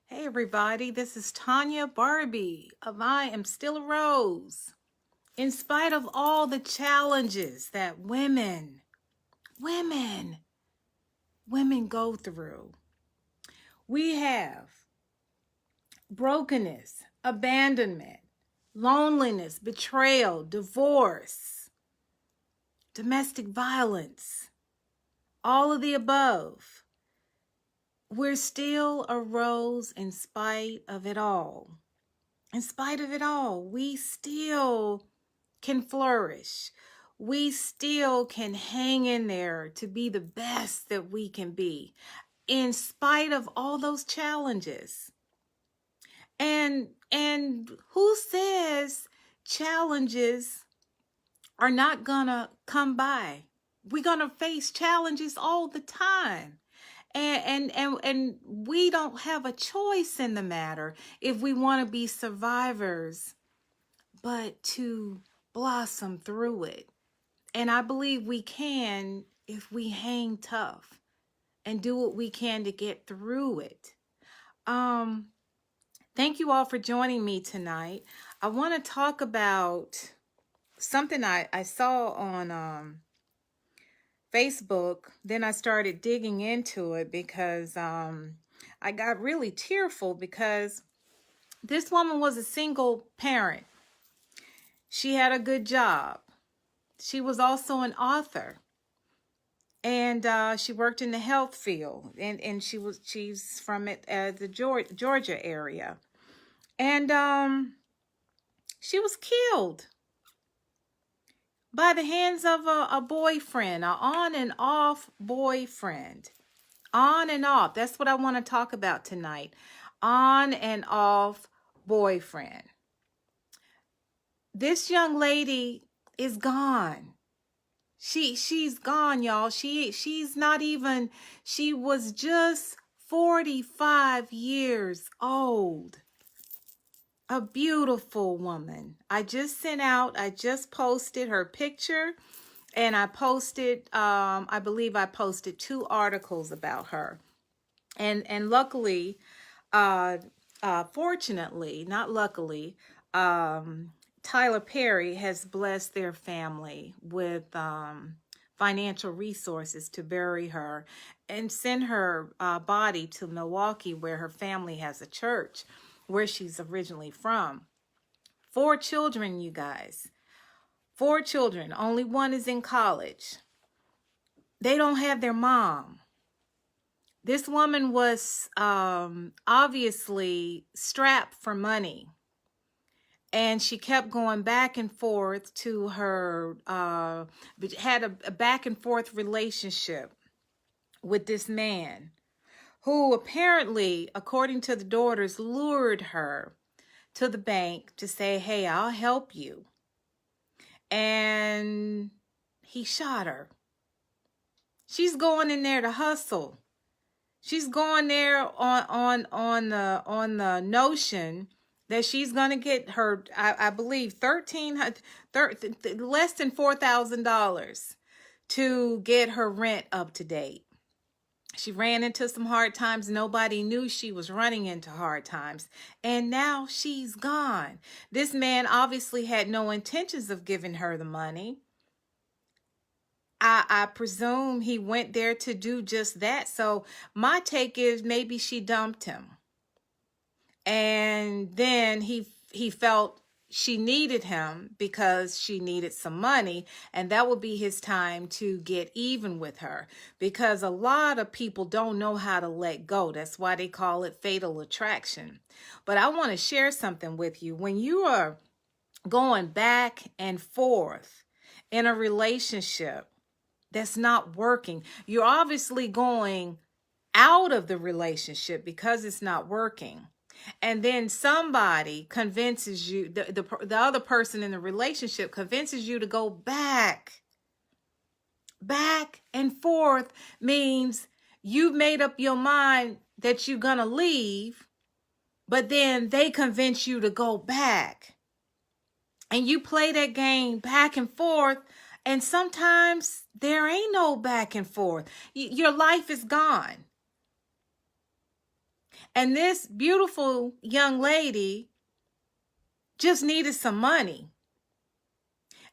Hey everybody, this is Tanya Barbie of I Am Still a Rose. In spite of all the challenges that women go through, we have brokenness, abandonment, loneliness, betrayal, divorce, domestic violence, all of the above. We're still a rose in spite of it all. In spite of it all, we still can flourish. We still can hang in there to be the best that we can be in spite of all those challenges. And who says challenges are not gonna come by? We're gonna face challenges all the time. And we don't have a choice in the matter if we want to be survivors, but to blossom through it. And I believe we can if we hang tough and do what we can to get through it. Thank you all for joining me tonight. I want to talk about something I saw on Facebook. Then I started digging into it because I got really tearful because this woman was a single parent. She had a good job. She was also an author, and she worked in the health field, and she's from the Georgia area, and she was killed by the hands of a boyfriend, an on and off boyfriend. On and off. That's what I want to talk about tonight. On and off boyfriend. This young lady is gone. She's gone, y'all. She's not even, she was just 45 years old. A beautiful woman. I just posted her picture, and I posted, I believe I posted 2 articles about her. And luckily, fortunately, not luckily, Tyler Perry has blessed their family with financial resources to bury her and send her body to Milwaukee, where her family has a church, where she's originally from. 4 children, you guys. 4 children. Only one is in college. They don't have their mom. This woman was obviously strapped for money. And she kept going back and forth to her, had a back and forth relationship with this man who apparently, according to the daughters, lured her to the bank to say, hey, I'll help you. And he shot her. She's going in there to hustle. She's going there on the notion that she's going to get her, I believe, less than $4,000 to get her rent up to date. She ran into some hard times. Nobody knew she was running into hard times. And now she's gone. This man obviously had no intentions of giving her the money. I presume he went there to do just that. So my take is maybe she dumped him. And then he felt she needed him because she needed some money, and that would be his time to get even with her, because a lot of people don't know how to let go. That's why they call it fatal attraction. But I want to share something with you. When you are going back and forth in a relationship that's not working, you're obviously going out of the relationship because it's not working. And then somebody convinces you, the other person in the relationship convinces you to go back. Back and forth means you've made up your mind that you're going to leave, but then they convince you to go back. And you play that game back and forth, and sometimes there ain't no back and forth. Your life is gone. And this beautiful young lady just needed some money.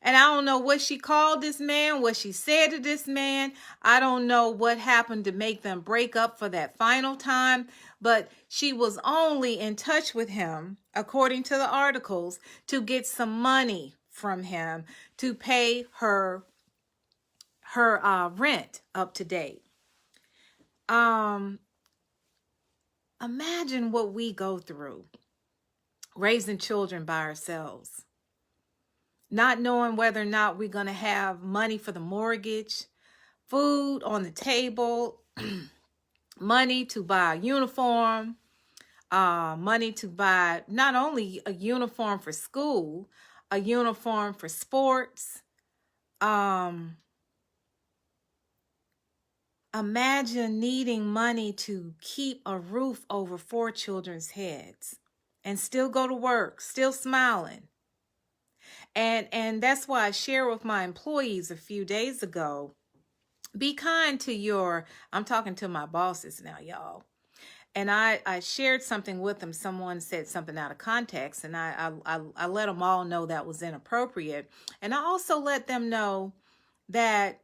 And I don't know what she called this man, what she said to this man. I don't know what happened to make them break up for that final time. But she was only in touch with him, according to the articles, to get some money from him to pay her rent up to date. Imagine what we go through raising children by ourselves, not knowing whether or not we're going to have money for the mortgage, food on the table, money to buy a uniform, money to buy not only a uniform for school, a uniform for sports. Imagine needing money to keep a roof over 4 children's heads and still go to work, still smiling. And that's why I shared with my employees a few days ago, be kind to I'm talking to my bosses now, y'all. And I shared something with them. Someone said something out of context, and I let them all know that was inappropriate. And I also let them know that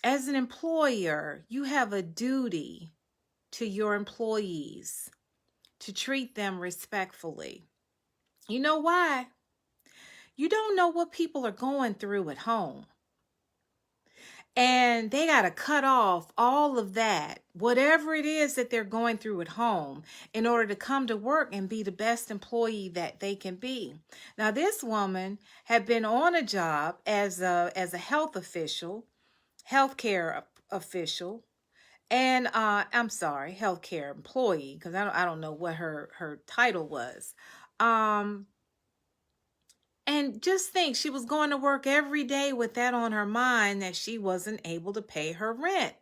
as an employer, you have a duty to your employees to treat them respectfully. You know why? You don't know what people are going through at home. And they got to cut off all of that, whatever it is that they're going through at home, in order to come to work and be the best employee that they can be. Now, this woman had been on a job as a healthcare official, and healthcare employee, because I don't know what her title was. And just think, she was going to work every day with that on her mind, that she wasn't able to pay her rent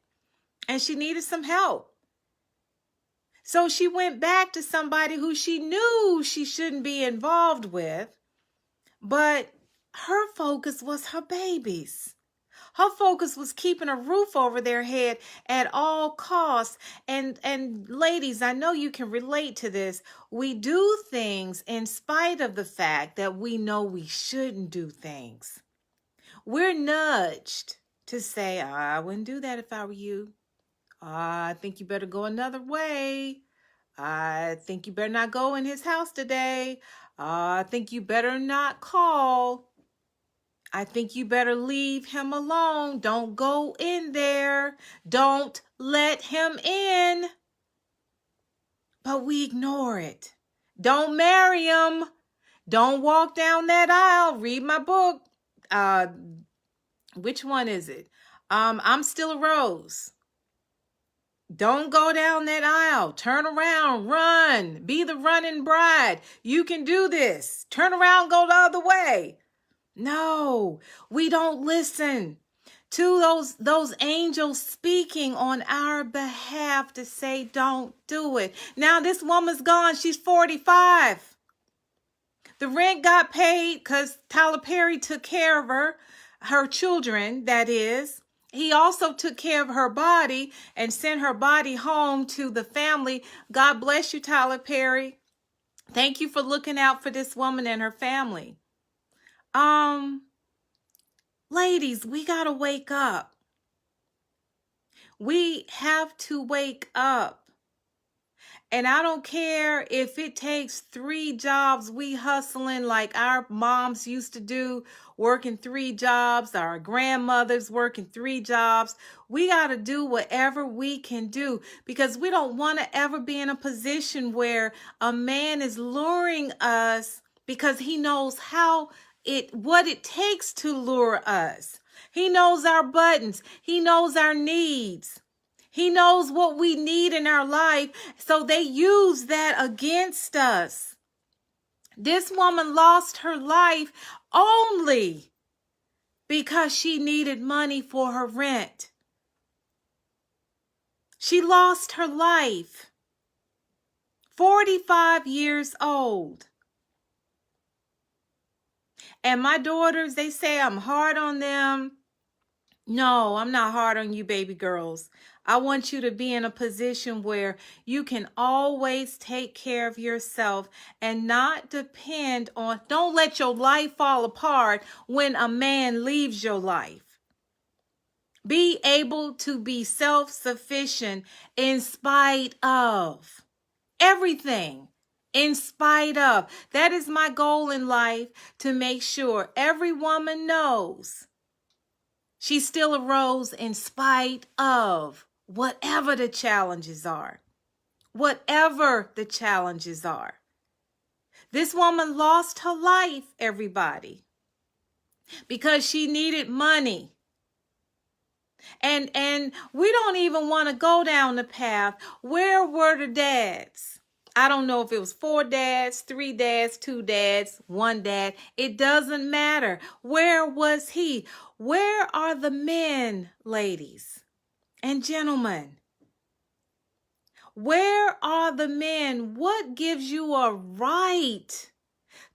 and she needed some help. So she went back to somebody who she knew she shouldn't be involved with, but her focus was her babies. Her focus was keeping a roof over their head at all costs. And ladies, I know you can relate to this. We do things in spite of the fact that we know we shouldn't do things. We're nudged to say, I wouldn't do that if I were you. I think you better go another way. I think you better not go in his house today. I think you better not call. I think you better leave him alone. Don't go in there. Don't let him in. But we ignore it. Don't marry him. Don't walk down that aisle. Read my book. Which one is it? I'm Still a Rose. Don't go down that aisle. Turn around. Run. Be the running bride. You can do this. Turn around. Go the other way. No, we don't listen to those angels speaking on our behalf to say, don't do it. Now this woman's gone. She's 45. The rent got paid because Tyler Perry took care of her children, that is. He also took care of her body and sent her body home to the family. God bless you, Tyler Perry. Thank you for looking out for this woman and her family. Ladies, we got to wake up. We have to wake up. And I don't care if it takes 3 jobs. We hustling like our moms used to do, working 3 jobs, our grandmothers working 3 jobs. We got to do whatever we can do, because we don't want to ever be in a position where a man is luring us because he knows what it takes to lure us. He knows our buttons. He knows our needs. He knows what we need in our life, so they use that against us. This woman lost her life only because she needed money for her rent. She lost her life. 45 years old. And my daughters, they say I'm hard on them. No, I'm not hard on you, baby girls. I want you to be in a position where you can always take care of yourself and not depend on, don't let your life fall apart when a man leaves your life. Be able to be self-sufficient in spite of everything. In spite of. That is my goal in life, to make sure every woman knows she still arose in spite of whatever the challenges are. Whatever the challenges are. This woman lost her life, everybody, because she needed money. And we don't even want to go down the path. Where were the dads? I don't know if it was 4 dads, 3 dads, 2 dads, 1 dad. It doesn't matter. Where was he? Where are the men, ladies and gentlemen? Where are the men? What gives you a right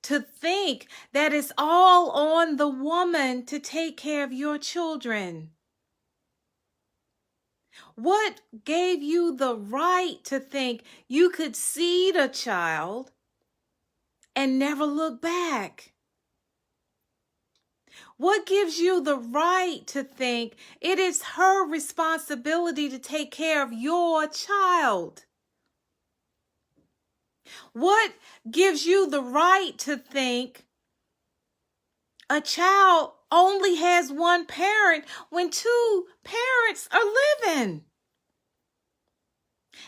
to think that it's all on the woman to take care of your children? What gave you the right to think you could seed a child and never look back? What gives you the right to think it is her responsibility to take care of your child? What gives you the right to think a child only has one parent when 2 parents are living?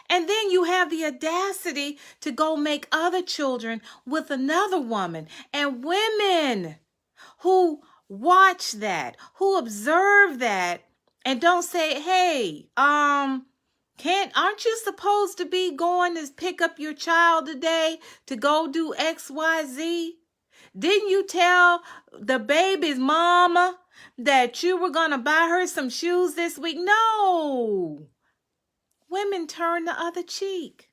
And then you have the audacity to go make other children with another woman. And women who watch that, who observe that, and don't say, hey, aren't you supposed to be going to pick up your child today to go do XYZ? Didn't you tell the baby's mama that you were going to buy her some shoes this week? No. Women turn the other cheek.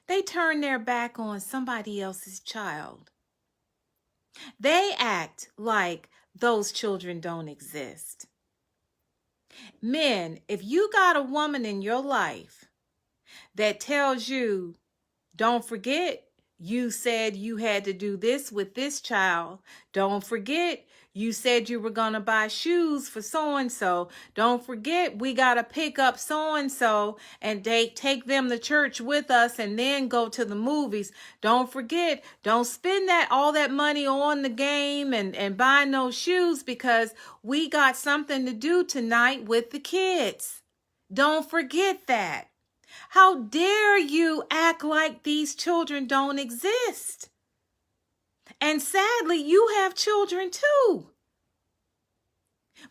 They turn their back on somebody else's child. They act like those children don't exist. Men, if you got a woman in your life that tells you, don't forget, you said you had to do this with this child. Don't forget, you said you were going to buy shoes for so-and-so. Don't forget, we got to pick up so-and-so and take them to church with us and then go to the movies. Don't forget, don't spend all that money on the game and buying those shoes because we got something to do tonight with the kids. Don't forget that. How dare you act like these children don't exist? And sadly, you have children too.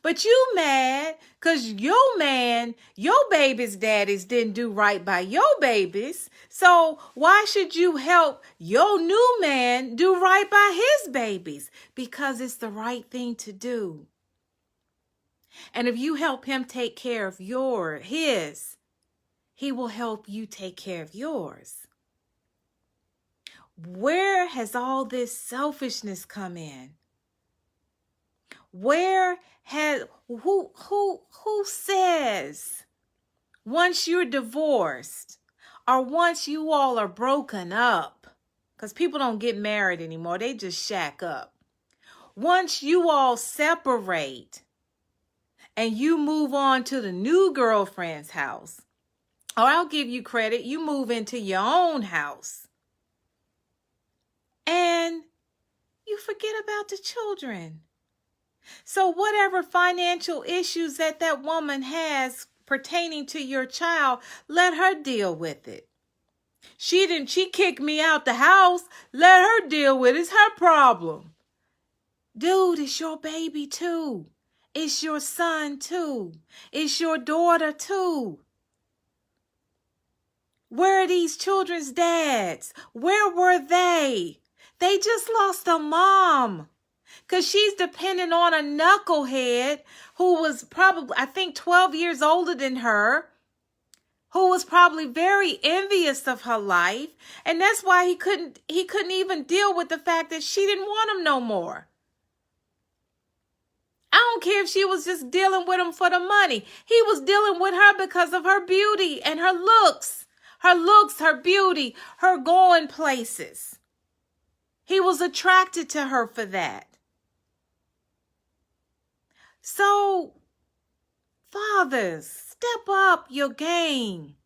But you mad because your man, your baby's daddies didn't do right by your babies. So why should you help your new man do right by his babies? Because it's the right thing to do. And if you help him take care of his, he will help you take care of yours. Where has all this selfishness come in? Who says once you're divorced or once you all are broken up, because people don't get married anymore, they just shack up. Once you all separate and you move on to the new girlfriend's house, or I'll give you credit, you move into your own house. And you forget about the children. So whatever financial issues that woman has pertaining to your child, let her deal with it. She kicked me out the house. Let her deal with it. It's her problem. Dude, it's your baby too. It's your son too. It's your daughter too. Where are these children's dads? Where were they? They just lost a mom because she's dependent on a knucklehead who was probably, I think, 12 years older than her, who was probably very envious of her life. And that's why he couldn't even deal with the fact that she didn't want him no more. I don't care if she was just dealing with him for the money. He was dealing with her because of her beauty and her looks. Her looks, her beauty, her going places. He was attracted to her for that. So, fathers, step up your game.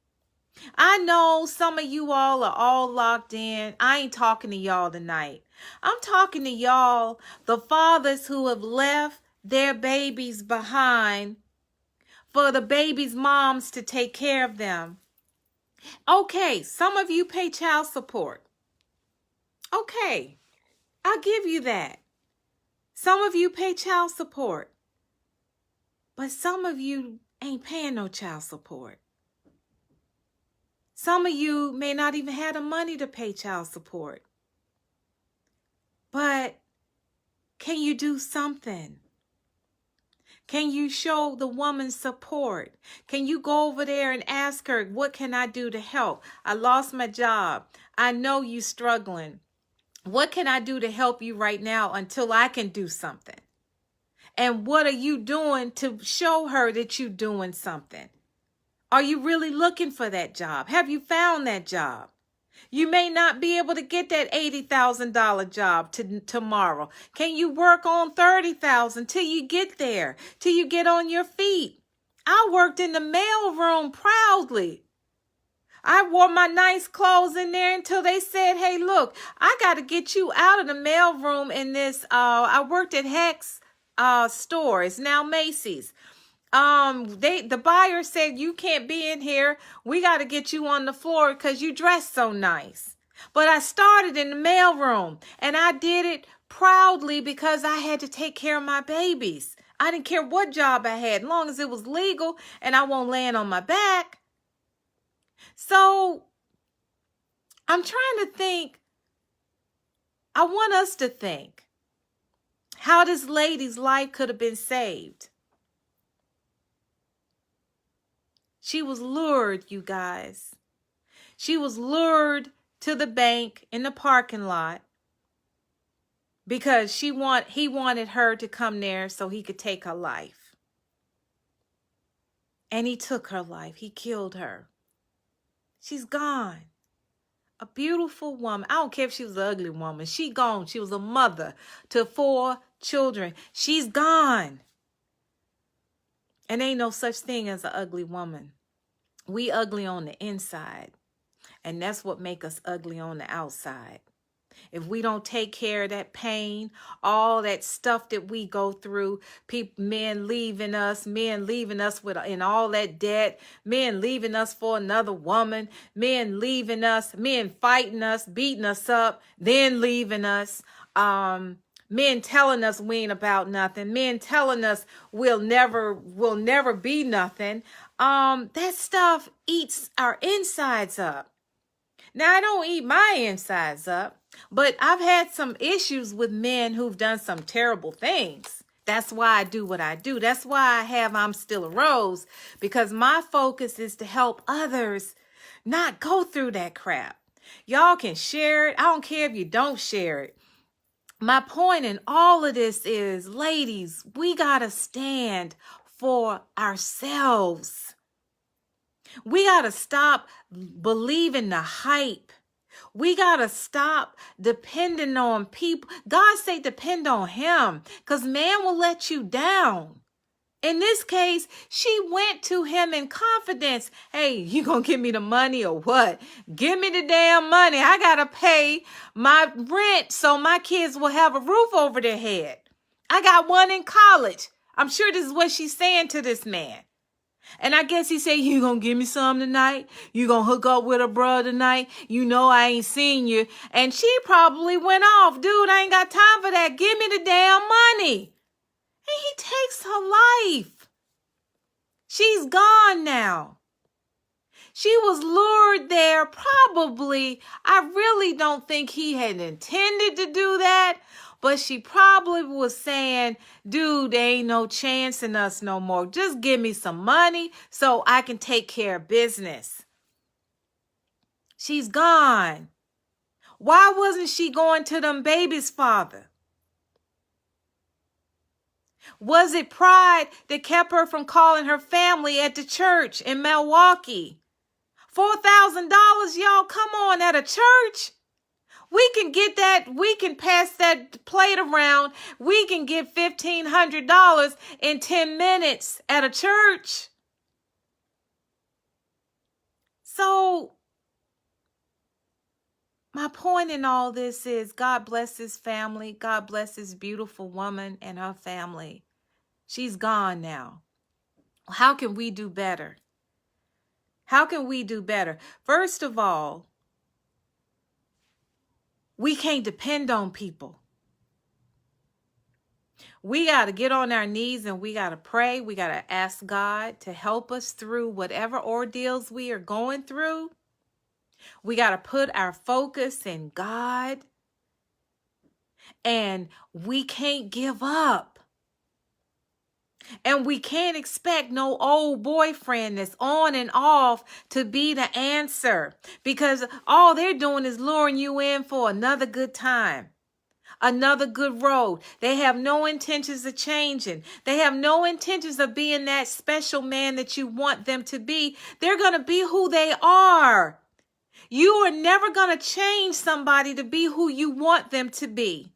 I know some of you all are all locked in. I ain't talking to y'all tonight. I'm talking to y'all, the fathers who have left their babies behind for the babies' moms to take care of them. Okay, some of you pay child support. Okay, I'll give you that. Some of you pay child support. But some of you ain't paying no child support. Some of you may not even have the money to pay child support. But can you do something? Can you show the woman support? Can you go over there and ask her, what can I do to help? I lost my job. I know you're struggling. What can I do to help you right now until I can do something? And what are you doing to show her that you're doing something? Are you really looking for that job? Have you found that job? You may not be able to get that $80,000 job tomorrow. Can you work on $30,000 till you get there, till you get on your feet? I worked in the mail room proudly. I wore my nice clothes in there until they said, hey, look, I got to get you out of the mail room in this. I worked at Hex store. It's now Macy's. The buyer said, you can't be in here. We got to get you on the floor because you dress so nice. But I started in the mail room and I did it proudly because I had to take care of my babies. I didn't care what job I had, as long as it was legal and I won't land on my back. So I'm trying to think. I want us to think how this lady's life could have been saved. She was lured, you guys. She was lured to the bank in the parking lot because he wanted her to come there so he could take her life. And he took her life. He killed her. She's gone. A beautiful woman. I don't care if she was an ugly woman. She gone. She was a mother to 4 children. She's gone. And ain't no such thing as an ugly woman. We ugly on the inside. And that's what make us ugly on the outside. If we don't take care of that pain, all that stuff that we go through, men leaving us with in all that debt, men leaving us for another woman, men leaving us, men fighting us, beating us up, then leaving us, men telling us we ain't about nothing, men telling us we'll never be nothing. That stuff eats our insides up. Now, I don't eat my insides up, but I've had some issues with men who've done some terrible things. That's why I do what I do. That's why I'm still a rose, because my focus is to help others not go through that crap. Y'all can share it. I don't care if you don't share it. My point in all of this is, ladies, we got to stand for ourselves. We got to stop believing the hype. We got to stop depending on people. God say depend on him, because man will let you down. In this case, she went to him in confidence. Hey, you gonna give me the money or what? Give me the damn money. I got to pay my rent so my kids will have a roof over their head. I got one in college. I'm sure this is what she's saying to this man. And I guess he said, you gonna give me some tonight? You gonna hook up with a bruh tonight? You know I ain't seen you. And she probably went off. Dude, I ain't got time for that. Give me the damn money. And he takes her life. She's gone now. She was lured there probably. I really don't think he had intended to do that. But she probably was saying, dude, there ain't no chance in us no more. Just give me some money so I can take care of business. She's gone. Why wasn't she going to them babies' father? Was it pride that kept her from calling her family at the church in Milwaukee? $4,000, y'all, come on, at a church? We can get that, we can pass that plate around. We can get $1,500 in 10 minutes at a church. So my point in all this is God bless his family. God bless this beautiful woman and her family. She's gone now. How can we do better? How can we do better? First of all, we can't depend on people. We got to get on our knees and we got to pray. We got to ask God to help us through whatever ordeals we are going through. We got to put our focus in God, and we can't give up. And we can't expect no old boyfriend that's on and off to be the answer, because all they're doing is luring you in for another good time, another good road. They have no intentions of changing. They have no intentions of being that special man that you want them to be. They're going to be who they are. You are never going to change somebody to be who you want them to be.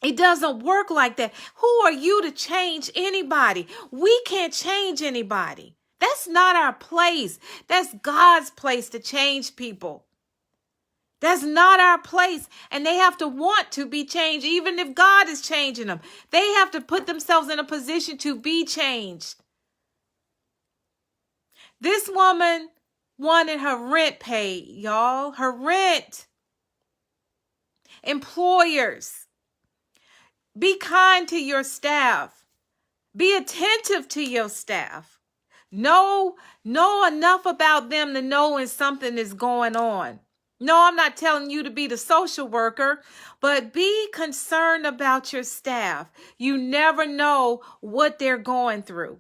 It doesn't work like that. Who are you to change anybody? We can't change anybody. That's not our place. That's God's place to change people. That's not our place. And they have to want to be changed, even if God is changing them. They have to put themselves in a position to be changed. This woman wanted her rent paid, y'all. Her rent. Employers, be kind to your staff. Be attentive to your staff. Know enough about them to know when something is going on. No, I'm not telling you to be the social worker, but be concerned about your staff. You never know what they're going through.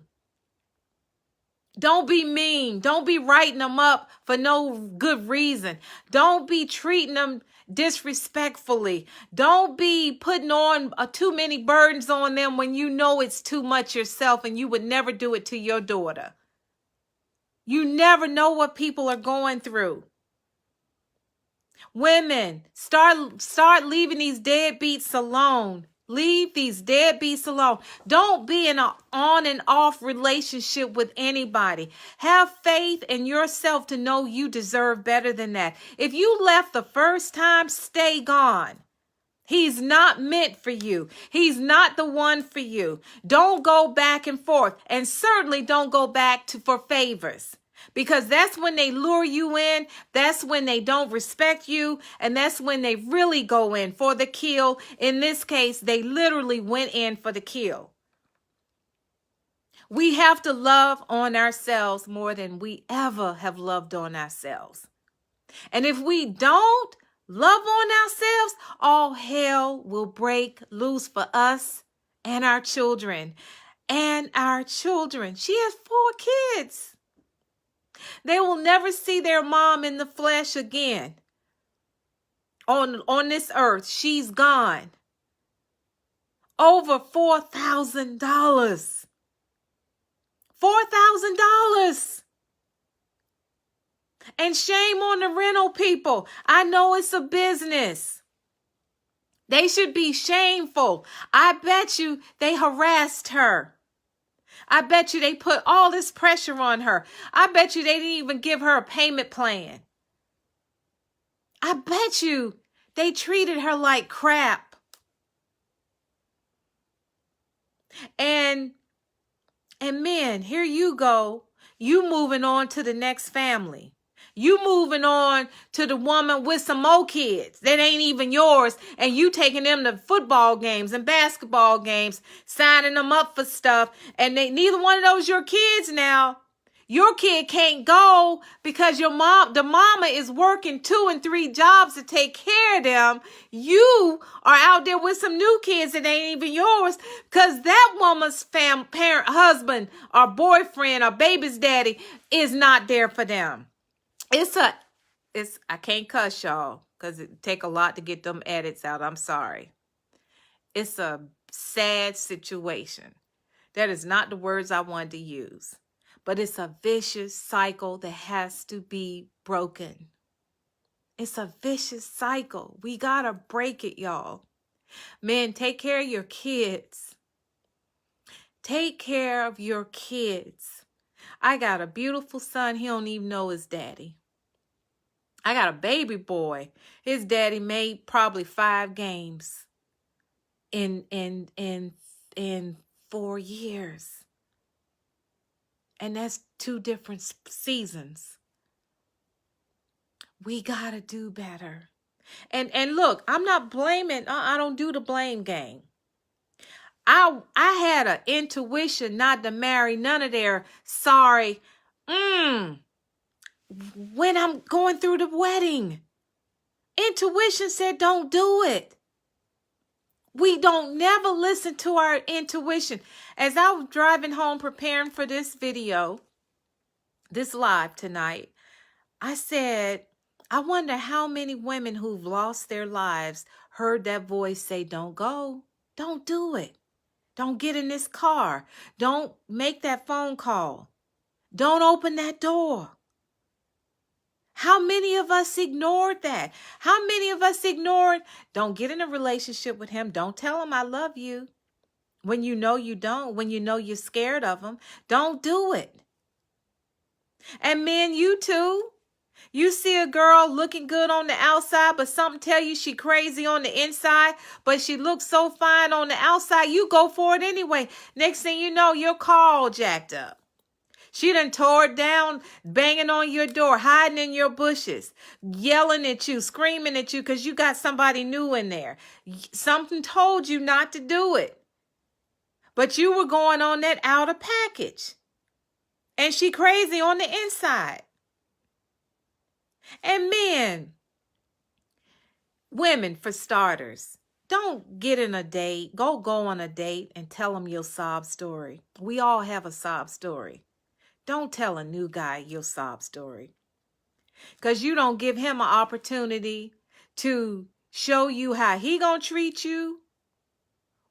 Don't be mean. Don't be writing them up for no good reason. Don't be treating them disrespectfully. Don't be putting on too many burdens on them when you know it's too much yourself, and you would never do it to your daughter. You never know what people are going through. Women, start leaving these deadbeats alone. Leave these deadbeats alone. Don't be in an on and off relationship with anybody. Have faith in yourself to know you deserve better than that. If you left the first time, stay gone. He's not meant for you. He's not the one for you. Don't go back and forth, and certainly don't go back for favors. Because that's when they lure you in. That's when they don't respect you. And that's when they really go in for the kill. In this case, they literally went in for the kill. We have to love on ourselves more than we ever have loved on ourselves. And if we don't love on ourselves, all hell will break loose for us and our children. And our children. She has 4 kids. They will never see their mom in the flesh again. On this earth, she's gone. Over $4,000. $4,000. And shame on the rental people. I know it's a business. They should be shameful. I bet you they harassed her. I bet you they put all this pressure on her. I bet you they didn't even give her a payment plan. I bet you they treated her like crap. And men, here you go. You moving on to the next family. You moving on to the woman with some more kids that ain't even yours, and you taking them to football games and basketball games, signing them up for stuff, and neither one of those your kids now. Your kid can't go because the mama is working 2 and 3 jobs to take care of them. You are out there with some new kids that ain't even yours because that woman's parent, husband, or boyfriend, or baby's daddy is not there for them. I can't cuss, y'all, because it take a lot to get them edits out. I'm sorry. It's a sad situation. That is not the words I wanted to use. But it's a vicious cycle that has to be broken. It's a vicious cycle. We gotta break it, y'all. Men, take care of your kids. Take care of your kids. I got a beautiful son. He don't even know his daddy. I got a baby boy. His daddy made probably 5 games in 4 years. And that's 2 different seasons. We gotta do better. And look, I'm not blaming. I don't do the blame game. I had an intuition not to marry none of their sorry. When I'm going through the wedding, intuition said don't do it. We don't never listen to our intuition. As I was driving home preparing for this video, this live tonight, I said, I wonder how many women who've lost their lives heard that voice say, don't go, don't do it. Don't get in this car. Don't make that phone call. Don't open that door. How many of us ignored that? How many of us ignored, don't get in a relationship with him. Don't tell him I love you. When you know you don't, when you know you're scared of him, don't do it. And men, you too. You see a girl looking good on the outside, but something tell you she crazy on the inside, but she looks so fine on the outside, you go for it anyway. Next thing you know, your car all jacked up. She done tore it down, banging on your door, hiding in your bushes, yelling at you, screaming at you because you got somebody new in there. Something told you not to do it. But you were going on that outer package. And she crazy on the inside. And men, women for starters, don't get in a date. Go on a date and tell them your sob story. We all have a sob story. Don't tell a new guy your sob story. Because you don't give him an opportunity to show you how he gonna treat you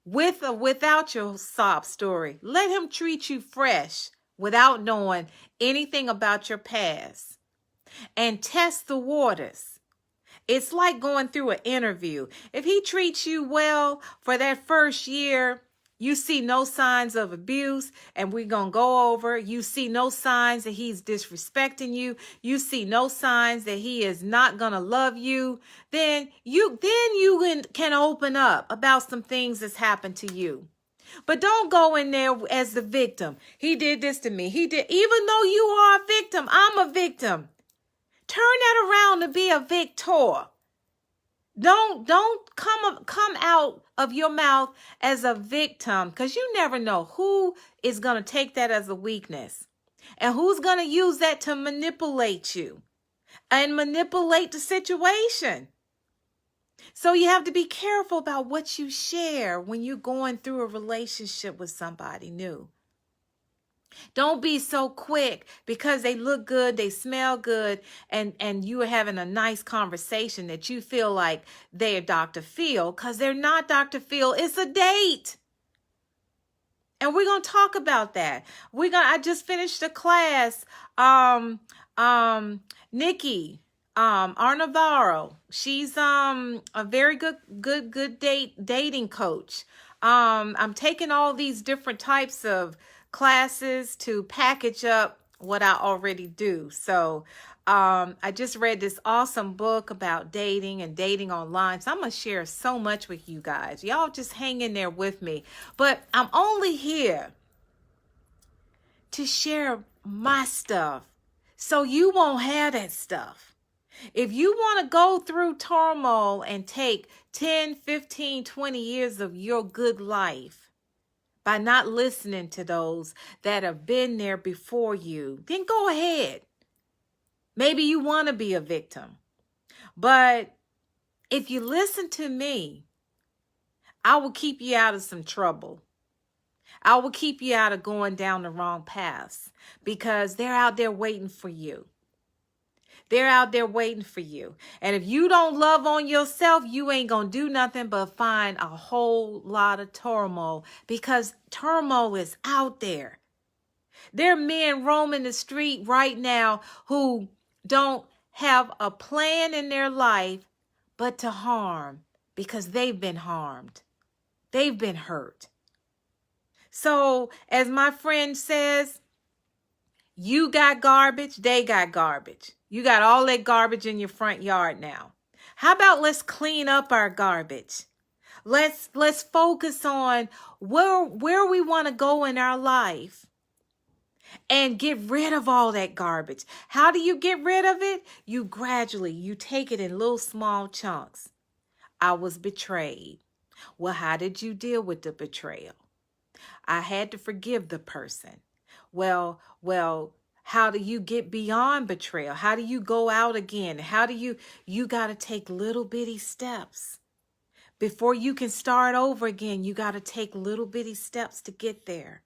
with or without your sob story. Let him treat you fresh without knowing anything about your past. And test the waters. It's like going through an interview. If he treats you well for that first year, you see no signs of abuse, and we're going to go over. You see no signs that he's disrespecting you. You see no signs that he is not going to love you. Then you can open up about some things that's happened to you. But don't go in there as the victim. He did this to me. He did, even though you are a victim, I'm a victim. Turn that around to be a victor. Don't come out of your mouth as a victim, because you never know who is going to take that as a weakness and who's going to use that to manipulate you and manipulate the situation. So you have to be careful about what you share when you're going through a relationship with somebody new. Don't be so quick because they look good, they smell good, and you are having a nice conversation that you feel like they're Dr. Phil, because they're not Dr. Phil. It's a date. And we're going to talk about that. I just finished a class. Nikki Arnavaro, she's a very good dating coach. I'm taking all these different types of classes to package up what I already do. So I just read this awesome book about dating and dating online. So I'm going to share so much with you guys. Y'all just hang in there with me. But I'm only here to share my stuff so you won't have that stuff. If you want to go through turmoil and take 10, 15, 20 years of your good life by not listening to those that have been there before you, then go ahead. Maybe you want to be a victim. But if you listen to me, I will keep you out of some trouble. I will keep you out of going down the wrong paths, because they're out there waiting for you. They're out there waiting for you. And if you don't love on yourself, you ain't going to do nothing but find a whole lot of turmoil, because turmoil is out there. There are men roaming the street right now who don't have a plan in their life but to harm, because they've been harmed. They've been hurt. So, as my friend says, you got garbage, they got garbage. You got all that garbage in your front yard now. How about let's clean up our garbage? Let's focus on where we want to go in our life and get rid of all that garbage. How do you get rid of it? You take it in little small chunks. I was betrayed. Well, how did you deal with the betrayal? I had to forgive the person. Well, how do you get beyond betrayal? How do you go out again? You got to take little bitty steps. Before you can start over again, you got to take little bitty steps to get there.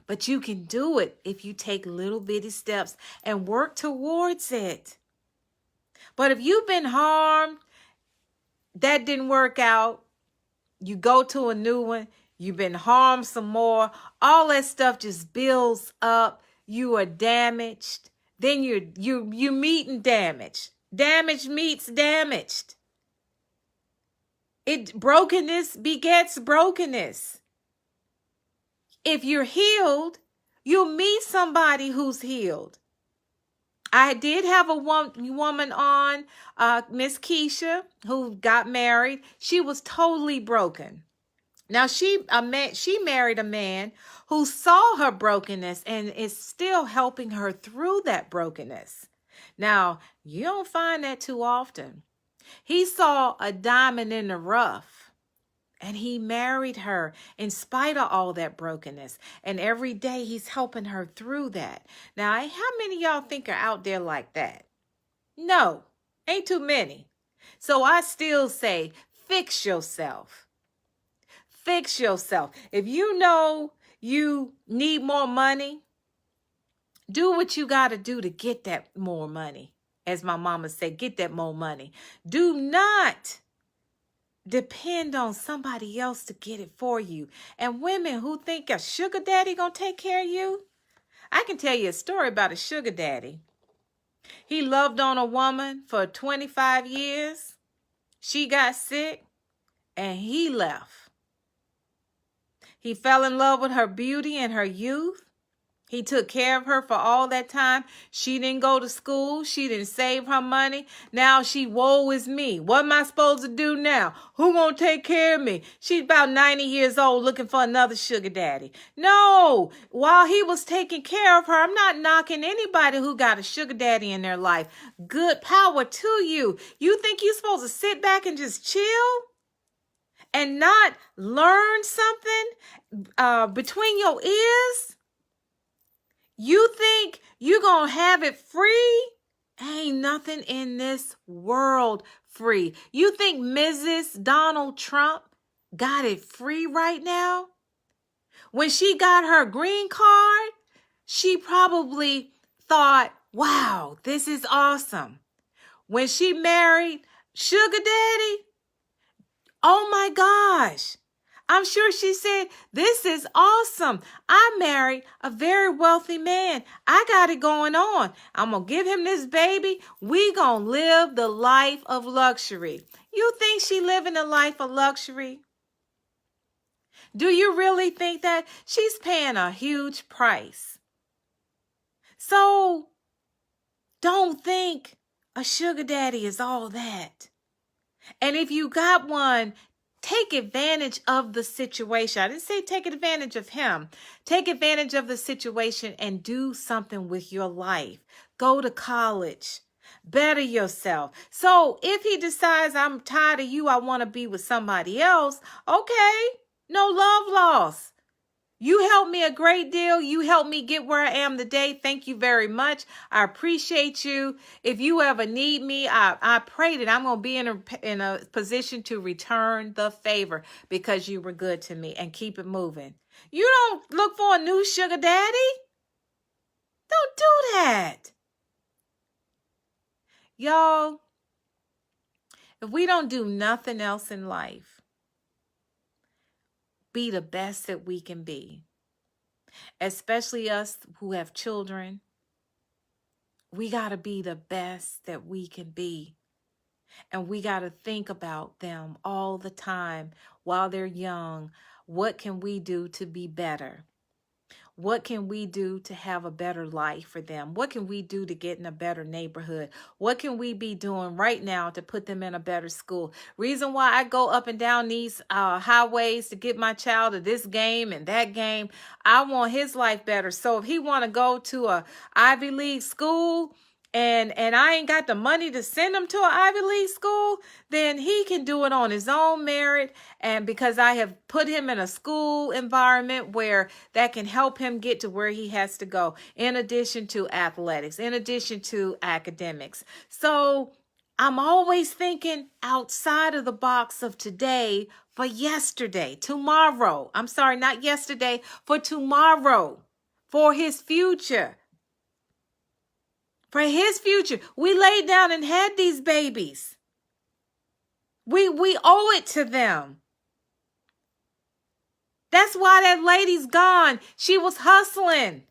But you can do it if you take little bitty steps and work towards it. But if you've been harmed, that didn't work out, you go to a new one, you've been harmed some more, all that stuff just builds up. You are damaged. Then you meeting damage. Damage meets damaged. Brokenness begets brokenness. If you're healed, you'll meet somebody who's healed. I did have a woman on, Miss Keisha, who got married. She was totally broken. Now, she married a man who saw her brokenness and is still helping her through that brokenness. Now, you don't find that too often. He saw a diamond in the rough, and he married her in spite of all that brokenness. And every day he's helping her through that. Now, how many of y'all think are out there like that? No, ain't too many. So I still say, fix yourself. Fix yourself. If you know you need more money, do what you got to do to get that more money. As my mama said, get that more money. Do not depend on somebody else to get it for you. And women who think a sugar daddy gonna take care of you, I can tell you a story about a sugar daddy. He loved on a woman for 25 years. She got sick and he left. He fell in love with her beauty and her youth. He took care of her for all that time. She didn't go to school. She didn't save her money. Now woe is me. What am I supposed to do now? Who gonna take care of me? She's about 90 years old looking for another sugar daddy. No, while he was taking care of her, I'm not knocking anybody who got a sugar daddy in their life. Good power to you. You think you're supposed to sit back and just chill and not learn something between your ears? You think you're going to have it free? Ain't nothing in this world free. You think Mrs. Donald Trump got it free right now? When she got her green card, she probably thought, wow, this is awesome. When she married Sugar Daddy, oh my gosh. I'm sure she said, this is awesome. I married a very wealthy man. I got it going on. I'm going to give him this baby. We going to live the life of luxury. You think she living a life of luxury? Do you really think that? She's paying a huge price. So don't think a sugar daddy is all that. And if you got one, take advantage of the situation. I didn't say take advantage of him. Take advantage of the situation and do something with your life. Go to college. Better yourself. So if he decides, I'm tired of you, I want to be with somebody else, okay, no love lost. You helped me a great deal. You helped me get where I am today. Thank you very much. I appreciate you. If you ever need me, I pray that I'm going to be in a position to return the favor because you were good to me, and keep it moving. You don't look for a new sugar daddy. Don't do that. Y'all, if we don't do nothing else in life, be the best that we can be, especially us who have children. We got to be the best that we can be. And we got to think about them all the time while they're young. What can we do to be better? What can we do to have a better life for them? What can we do to get in a better neighborhood? What can we be doing right now to put them in a better school? Reason why I go up and down these highways to get my child to this game and that game, I want his life better. So if he want to go to a Ivy League school, and I ain't got the money to send him to an Ivy League school, then he can do it on his own merit. And because I have put him in a school environment where that can help him get to where he has to go, in addition to athletics, in addition to academics. So I'm always thinking outside of the box of today for yesterday, tomorrow. I'm sorry, not yesterday, for tomorrow, for his future. For his future. We laid down and had these babies. We owe it to them. That's why that lady's gone. She was hustling.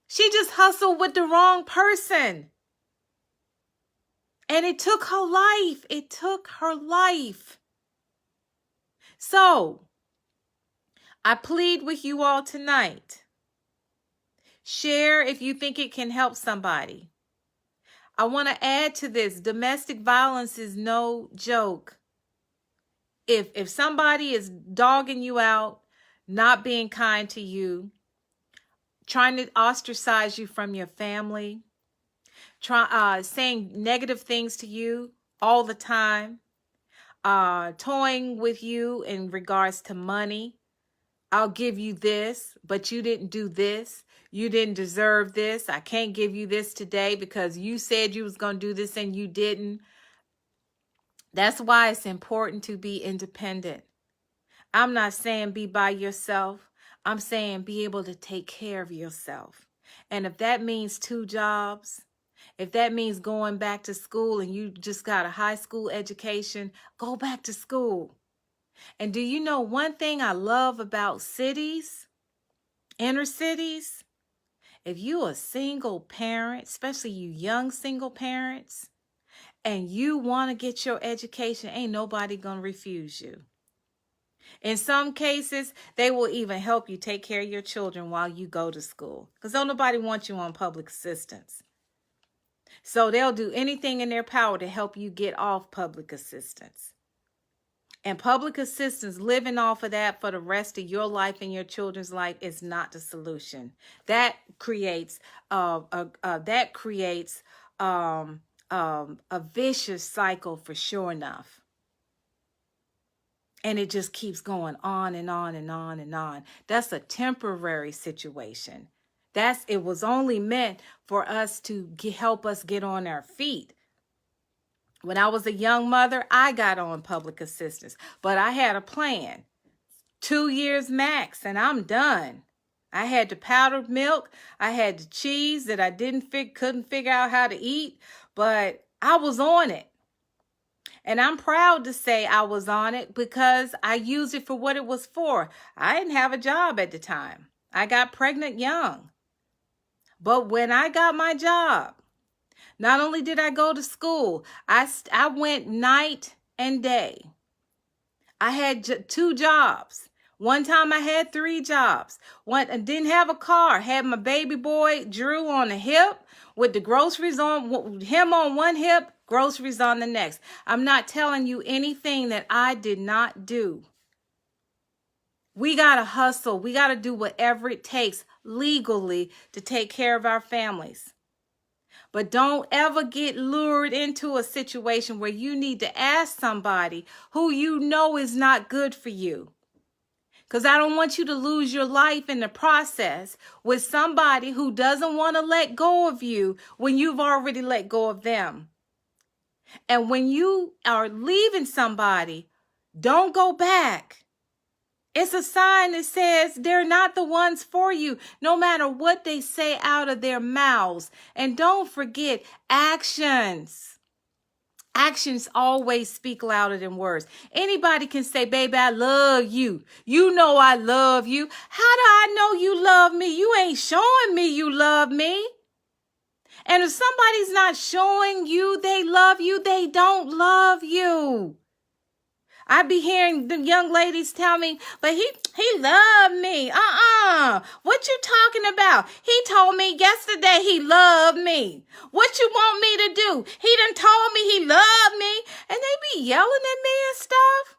She just hustled with the wrong person. And it took her life. It took her life. So, I plead with you all tonight. Share if you think it can help somebody. I want to add to this, domestic violence is no joke. If somebody is dogging you out, not being kind to you, trying to ostracize you from your family, saying negative things to you all the time, toying with you in regards to money, I'll give you this, but you didn't do this. You didn't deserve this. I can't give you this today because you said you was going to do this and you didn't. That's why it's important to be independent. I'm not saying be by yourself. I'm saying be able to take care of yourself. And if that means 2 jobs, if that means going back to school and you just got a high school education, go back to school. And do you know one thing I love about cities, inner cities? If you a single parent, especially you young single parents, and you want to get your education, ain't nobody going to refuse you. In some cases, they will even help you take care of your children while you go to school. Because don't nobody want you on public assistance. So they'll do anything in their power to help you get off public assistance. And public assistance, living off of that for the rest of your life and your children's life, is not the solution. That creates a vicious cycle for sure enough. And it just keeps going on and on and on and on. That's a temporary situation. It was only meant for us to help us get on our feet. When I was a young mother, I got on public assistance, but I had a plan. 2 years max, and I'm done. I had the powdered milk. I had the cheese that I couldn't figure out how to eat, but I was on it. And I'm proud to say I was on it because I used it for what it was for. I didn't have a job at the time. I got pregnant young. But when I got my job, not only did I go to school, I went night and day. I had 2 jobs. One time I had 3 jobs. I didn't have a car. Had my baby boy Drew on the hip with the groceries on, him on one hip, groceries on the next. I'm not telling you anything that I did not do. We got to hustle. We got to do whatever it takes legally to take care of our families. But don't ever get lured into a situation where you need to ask somebody who you know is not good for you. Because I don't want you to lose your life in the process with somebody who doesn't want to let go of you when you've already let go of them. And when you are leaving somebody, don't go back It's a sign that says they're not the ones for you, no matter what they say out of their mouths. And don't forget, actions. Actions always speak louder than words. Anybody can say, baby, I love you. You know I love you. How do I know you love me? You ain't showing me you love me. And if somebody's not showing you they love you, they don't love you. I be hearing the young ladies tell me, but he loved me. What you talking about? He told me yesterday he loved me. What you want me to do? He done told me he loved me. And they be yelling at me and stuff.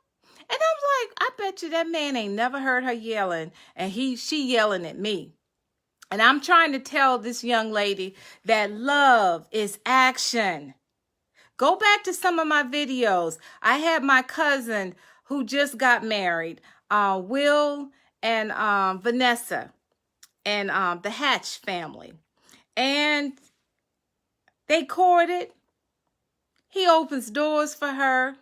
And I'm like, I bet you that man ain't never heard her yelling. And she yelling at me. And I'm trying to tell this young lady that love is action. Go back to some of my videos. I had my cousin who just got married, Will and Vanessa, and the Hatch family. And they courted. He opens doors for her.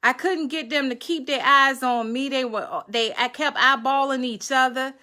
I couldn't get them to keep their eyes on me. I kept eyeballing each other.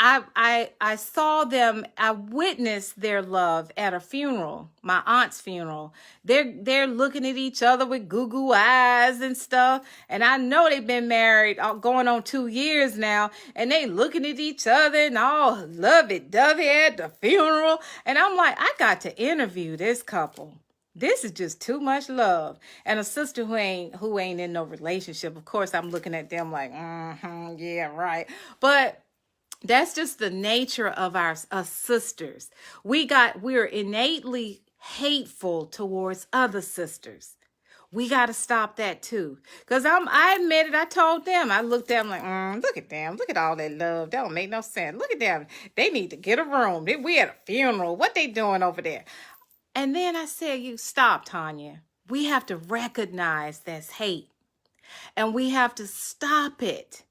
I saw them, I witnessed their love at a funeral, my aunt's funeral. They're looking at each other with goo-goo eyes and stuff. And I know they've been married going on 2 years now. And they looking at each other and all lovey-dovey at the funeral. And I'm like, I got to interview this couple. This is just too much love. And a sister who ain't in no relationship. Of course, I'm looking at them like, yeah, right. But that's just the nature of us sisters. We're innately hateful towards other sisters. We got to stop that too. Because I admit it, I told them, I looked at them like, look at them. Look at all that love. That don't make no sense. Look at them. They need to get a room. We at a funeral. What they doing over there? And then I said, you stop, Tanya. We have to recognize that's hate. And we have to stop it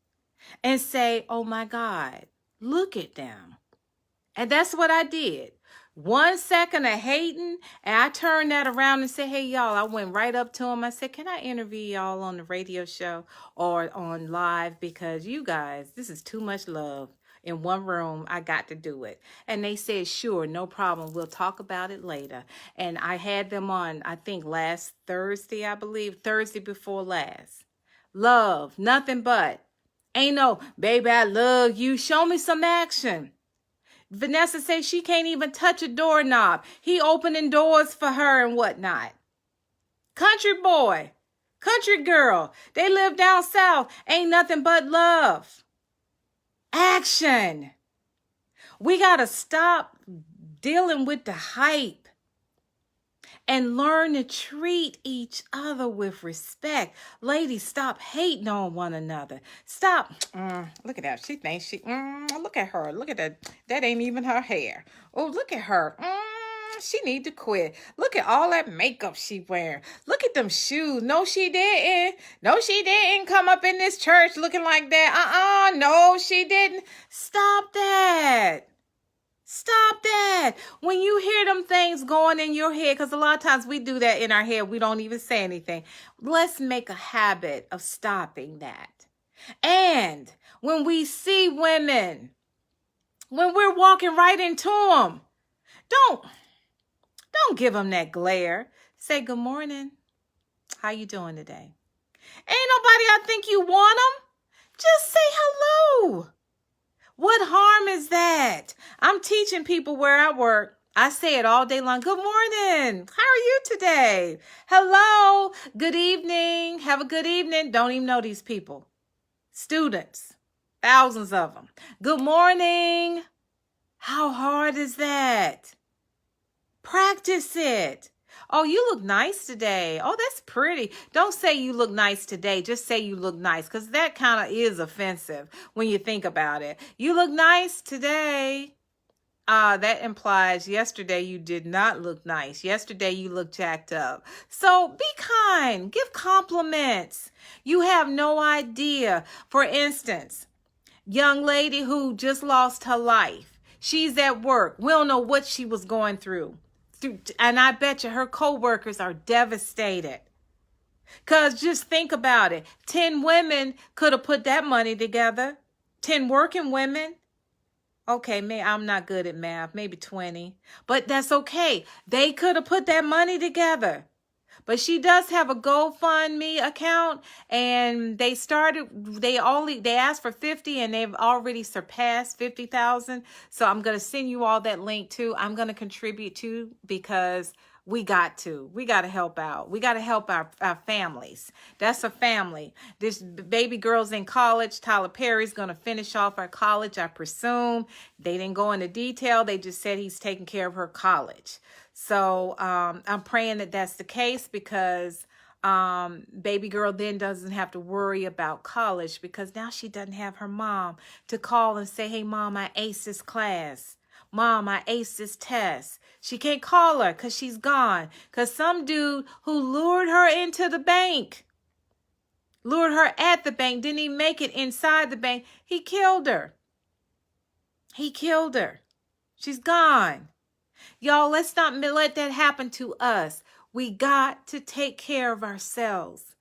and say, oh my God. Look at them. And that's what I did. 1 second of hating, and I turned that around and said, hey, y'all, I went right up to them. I said, can I interview y'all on the radio show or on live? Because you guys, this is too much love. In one room, I got to do it. And they said, sure, no problem. We'll talk about it later. And I had them on, I think, last Thursday, I believe, Thursday before last. Love, nothing but. Ain't no, baby, I love you. Show me some action. Vanessa says she can't even touch a doorknob. He opening doors for her and whatnot. Country boy, country girl. They live down south. Ain't nothing but love. Action. We got to stop dealing with the hype. And learn to treat each other with respect. Ladies, stop hating on one another. Stop. Look at that. She thinks look at her. Look at that. That ain't even her hair. Oh, look at her. She need to quit. Look at all that makeup she wearing. Look at them shoes. No, she didn't. No, she didn't come up in this church looking like that. No, she didn't. Stop that. Stop that. When you hear them things going in your head, because a lot of times we do that in our head, we don't even say anything. Let's make a habit of stopping that. And when we see women, when we're walking right into them, don't give them that glare. Say, good morning. How you doing today? Ain't nobody I think you want them. Just say hello. What harm is that? I'm teaching people where I work. I say it all day long. Good morning. How are you today? Hello. Good evening. Have a good evening. Don't even know these people. Students. Thousands of them. Good morning. How hard is that? Practice it. Oh, you look nice today. Oh, that's pretty. Don't say you look nice today. Just say you look nice, because that kind of is offensive when you think about it. You look nice today. That implies yesterday you did not look nice. Yesterday you looked jacked up. So be kind. Give compliments. You have no idea. For instance, young lady who just lost her life. She's at work. We don't know what she was going through. And I bet you her co-workers are devastated. Because just think about it. 10 women could have put that money together. 10 working women. Okay, I'm not good at math. Maybe 20. But that's okay. They could have put that money together. But she does have a GoFundMe account, and they asked for 50 and they've already surpassed 50,000. So I'm going to send you all that link too. I'm going to contribute too, because we got to help out. We got to help our families. That's a family. This baby girl's in college. Tyler Perry's going to finish off her college, I presume. They didn't go into detail. They just said he's taking care of her college. So I'm praying that that's the case, because baby girl then doesn't have to worry about college, because now she doesn't have her mom to call and say, hey, Mom, I aced this class. Mom, I aced this test. She can't call her because she's gone. Because some dude who lured her into the bank, lured her at the bank, didn't even make it inside the bank. He killed her. He killed her. She's gone. Y'all, let's not let that happen to us. We got to take care of ourselves.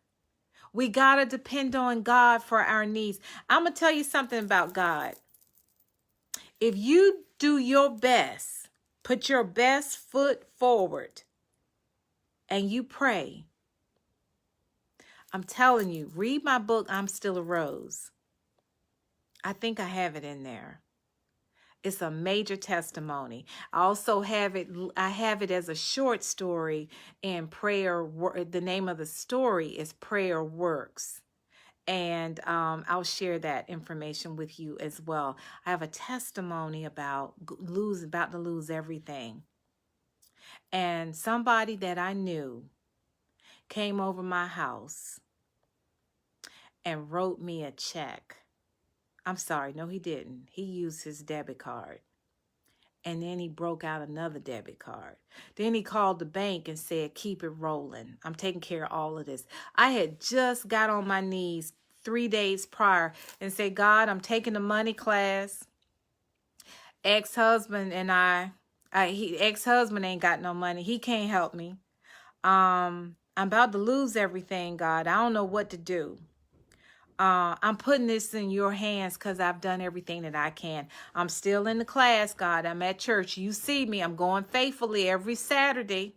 We got to depend on God for our needs. I'm going to tell you something about God. If you do your best, put your best foot forward, and you pray, I'm telling you, read my book, I'm Still a Rose. I think I have it in there. It's a major testimony. I also have it as a short story in Prayer. The name of the story is Prayer Works. And I'll share that information with you as well. I have a testimony about about to lose everything. And somebody that I knew came over my house and wrote me a check. I'm sorry, no, he didn't. He used his debit card. And then he broke out another debit card. Then he called the bank and said, keep it rolling. I'm taking care of all of this. I had just got on my knees 3 days prior and said, God, I'm taking the money class. Ex-husband and ex-husband ain't got no money. He can't help me. I'm about to lose everything, God. I don't know what to do. I'm putting this in your hands because I've done everything that I can. I'm still in the class, God. I'm at church. You see me. I'm going faithfully every Saturday.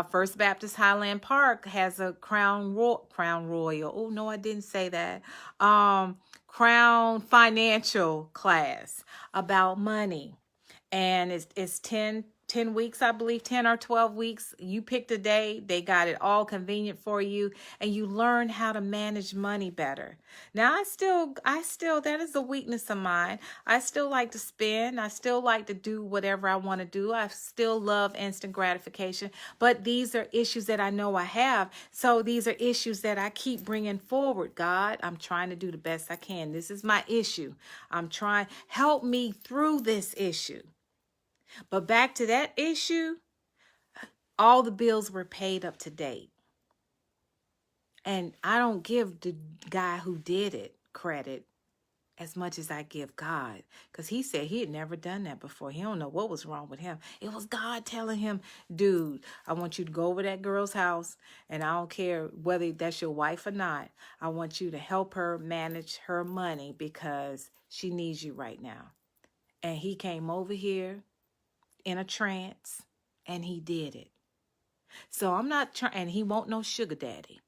First Baptist Highland Park has a Crown Royal. Oh, no, I didn't say that. Crown Financial class about money. And it's 10 weeks, I believe, 10 or 12 weeks. You picked a day. They got it all convenient for you. And you learn how to manage money better. Now, I still, that is a weakness of mine. I still like to spend. I still like to do whatever I want to do. I still love instant gratification. But these are issues that I know I have. So these are issues that I keep bringing forward. God, I'm trying to do the best I can. This is my issue. I'm trying. Help me through this issue. But back to that issue, all the bills were paid up to date. And I don't give the guy who did it credit as much as I give God. Because he said he had never done that before. He don't know what was wrong with him. It was God telling him, dude, I want you to go over that girl's house. And I don't care whether that's your wife or not. I want you to help her manage her money because she needs you right now. And he came over here in a trance, and he did it. So I'm not trying, and he won't no sugar daddy.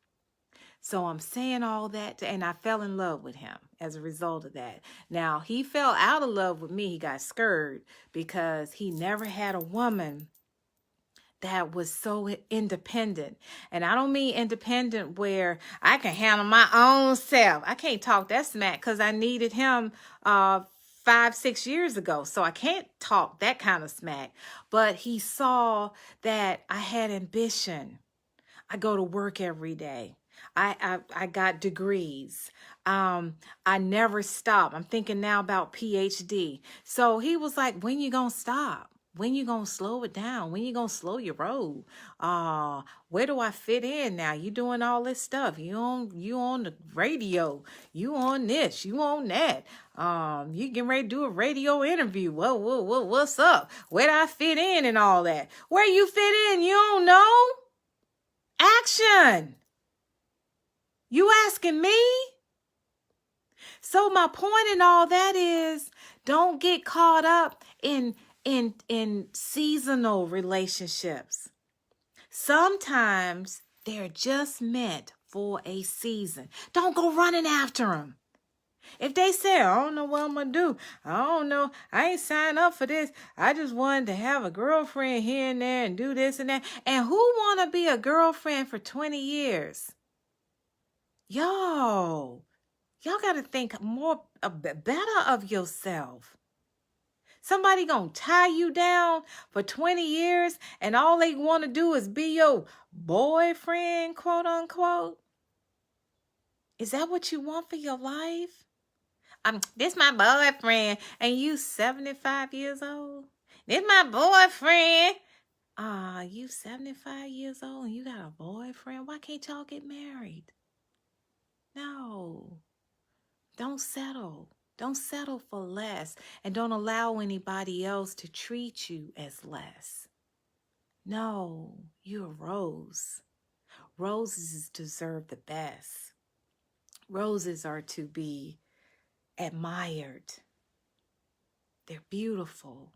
So I'm saying all that, and I fell in love with him as a result of that. Now, he fell out of love with me. He got scared because he never had a woman that was so independent. And I don't mean independent where I can handle my own self. I can't talk that smack because I needed him 5-6 years ago. So I can't talk that kind of smack. But he saw that I had ambition. I go to work every day. I got degrees. I never stop. I'm thinking now about PhD. So he was like, when you gonna stop? When you gonna slow it down? When you gonna slow your roll? Where do I fit in now? You doing all this stuff. You on the radio. You on this. You on that. You getting ready to do a radio interview. What's up? Where do I fit in and all that? Where you fit in? You don't know? Action. You asking me? So my point in all that is, don't get caught up in seasonal relationships. Sometimes they're just meant for a season. Don't go running after them. If they say, I don't know what I'm going to do. I don't know. I ain't signed up for this. I just wanted to have a girlfriend here and there and do this and that. And who want to be a girlfriend for 20 years? Y'all got to think more better of yourself. Somebody gonna tie you down for 20 years and all they want to do is be your boyfriend, quote unquote? Is that what you want for your life? This my boyfriend, and you 75 years old? This my boyfriend. You 75 years old and you got a boyfriend? Why can't y'all get married? No. Don't settle. Don't settle for less, and don't allow anybody else to treat you as less. No, you're a rose. Roses deserve the best. Roses are to be admired. They're beautiful.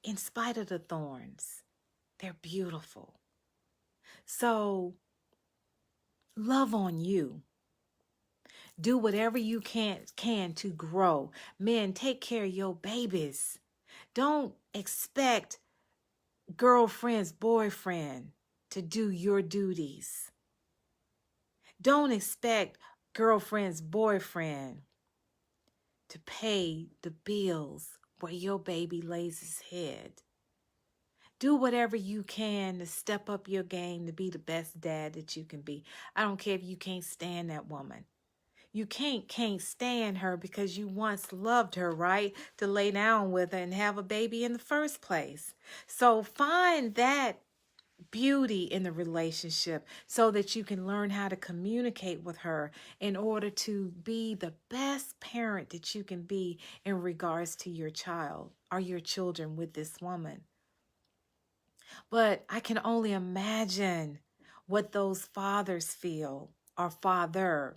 In spite of the thorns, they're beautiful. So, love on you. Do whatever you can to grow. Men, take care of your babies. Don't expect girlfriend's boyfriend to do your duties. Don't expect girlfriend's boyfriend to pay the bills where your baby lays his head. Do whatever you can to step up your game to be the best dad that you can be. I don't care if you can't stand that woman. You can't stand her because you once loved her, right? To lay down with her and have a baby in the first place. So find that beauty in the relationship so that you can learn how to communicate with her in order to be the best parent that you can be in regards to your child or your children with this woman. But I can only imagine what those fathers feel, or father,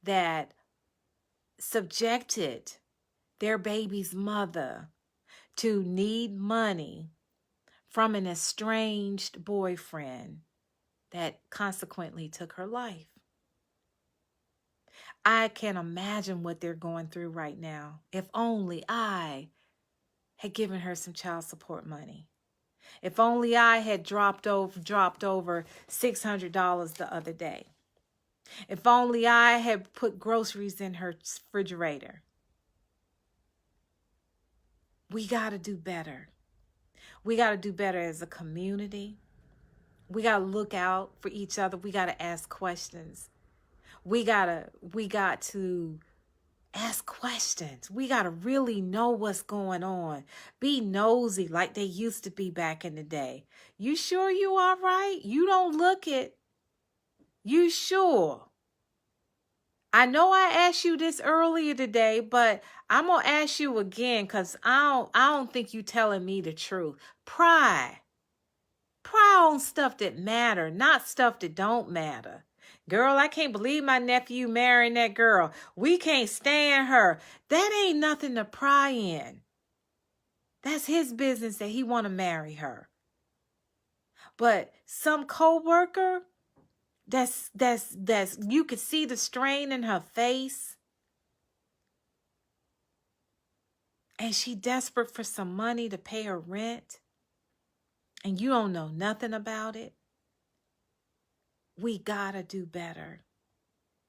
that subjected their baby's mother to need money from an estranged boyfriend that consequently took her life. I can't imagine what they're going through right now. If only I had given her some child support money. If only I had dropped over $600 the other day. If only I had put groceries in her refrigerator. We got to do better. We got to do better as a community. We got to look out for each other. We got to ask questions. We got to ask questions. We got to really know what's going on. Be nosy like they used to be back in the day. You sure you all right? You don't look it. You sure? I know I asked you this earlier today, but I'm going to ask you again because I don't think you telling me the truth. Pry on stuff that matter, not stuff that don't matter. Girl, I can't believe my nephew marrying that girl. We can't stand her. That ain't nothing to pry in. That's his business that he want to marry her. But some coworker, that's you could see the strain in her face. And she desperate for some money to pay her rent. And you don't know nothing about it. We gotta do better.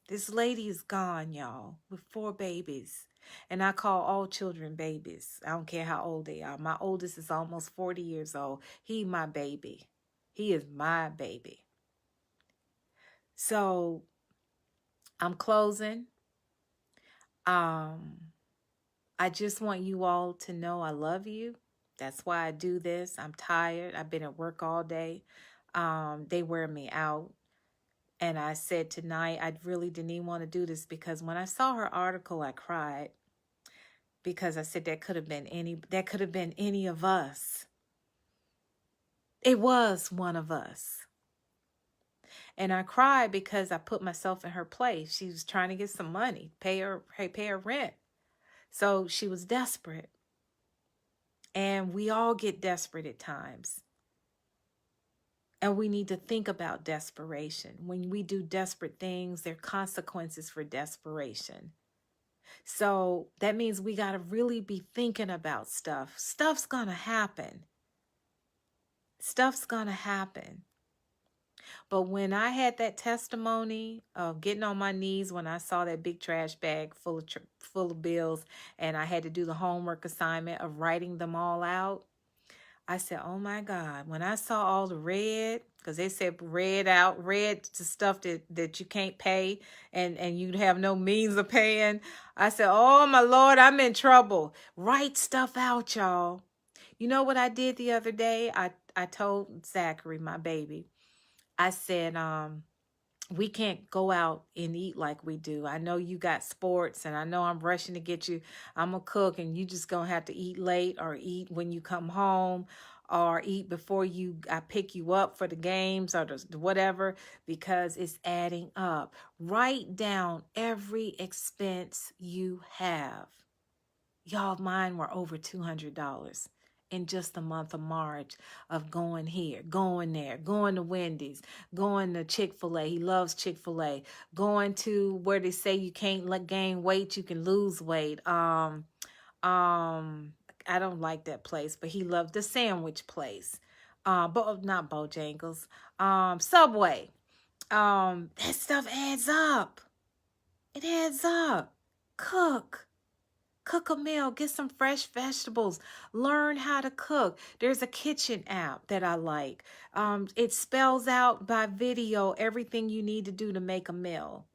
This lady is gone, y'all, with 4 babies. And I call all children babies. I don't care how old they are. My oldest is almost 40 years old. He my baby. He is my baby. So I'm closing. I just want you all to know I love you. That's why I do this. I'm tired. I've been at work all day. They wear me out. And I said tonight, I really didn't even want to do this because when I saw her article, I cried because I said that could have been any of us. It was one of us. And I cried because I put myself in her place. She was trying to get some money, pay her rent. So she was desperate. And we all get desperate at times. And we need to think about desperation. When we do desperate things, there are consequences for desperation. So that means we got to really be thinking about stuff. Stuff's going to happen. Stuff's going to happen. But when I had that testimony of getting on my knees when I saw that big trash bag full of bills, and I had to do the homework assignment of writing them all out, I said, oh my God, when I saw all the red, because they said red to stuff that you can't pay and you have no means of paying, I said, oh my Lord, I'm in trouble. Write stuff out, y'all. You know what I did the other day? I told Zachary, my baby, I said, we can't go out and eat like we do. I know you got sports and I know I'm rushing to get you. I'm a cook and you just gonna have to eat late or eat when you come home or eat before I pick you up for the games or the whatever, because it's adding up. Write down every expense you have. Y'all, mine were over $200 in just the month of March of going here, going there, going to Wendy's, going to Chick-fil-A. He loves Chick-fil-A. Going to where they say you can't gain weight, you can lose weight. I don't like that place, but he loved the sandwich place. But not Bojangles. Subway. That stuff adds up. It adds up. Cook a meal, get some fresh vegetables, learn how to cook. There's a kitchen app that I like. It spells out by video everything you need to do to make a meal.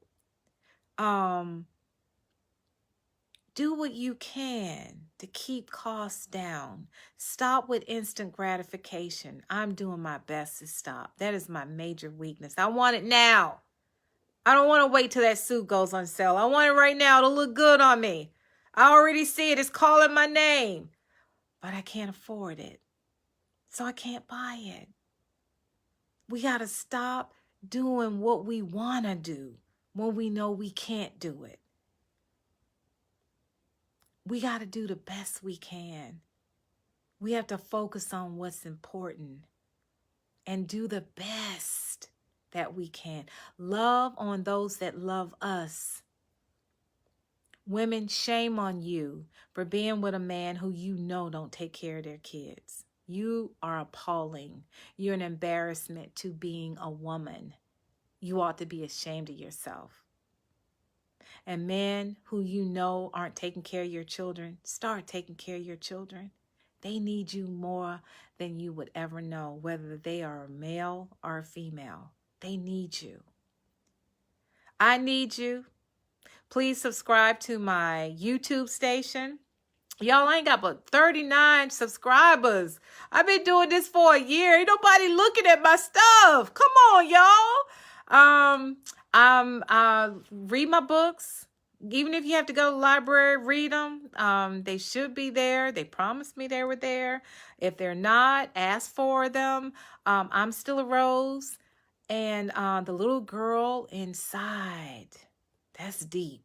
Do what you can to keep costs down. Stop with instant gratification. I'm doing my best to stop. That is my major weakness. I want it now. I don't want to wait till that suit goes on sale. I want it right now to look good on me. I already see it. It's calling my name. But I can't afford it. So I can't buy it. We got to stop doing what we want to do when we know we can't do it. We got to do the best we can. We have to focus on what's important and do the best that we can. Love on those that love us. Women, shame on you for being with a man who you know don't take care of their kids. You are appalling. You're an embarrassment to being a woman. You ought to be ashamed of yourself. And men who you know aren't taking care of your children, start taking care of your children. They need you more than you would ever know, whether they are a male or a female. They need you. I need you. Please subscribe to my YouTube station. Y'all, I ain't got but 39 subscribers. I've been doing this for a year. Ain't nobody looking at my stuff. Come on, y'all. Read my books. Even if you have to go to the library, read them. They should be there. They promised me they were there. If they're not, ask for them. I'm Still a Rose. And the little girl inside. That's deep.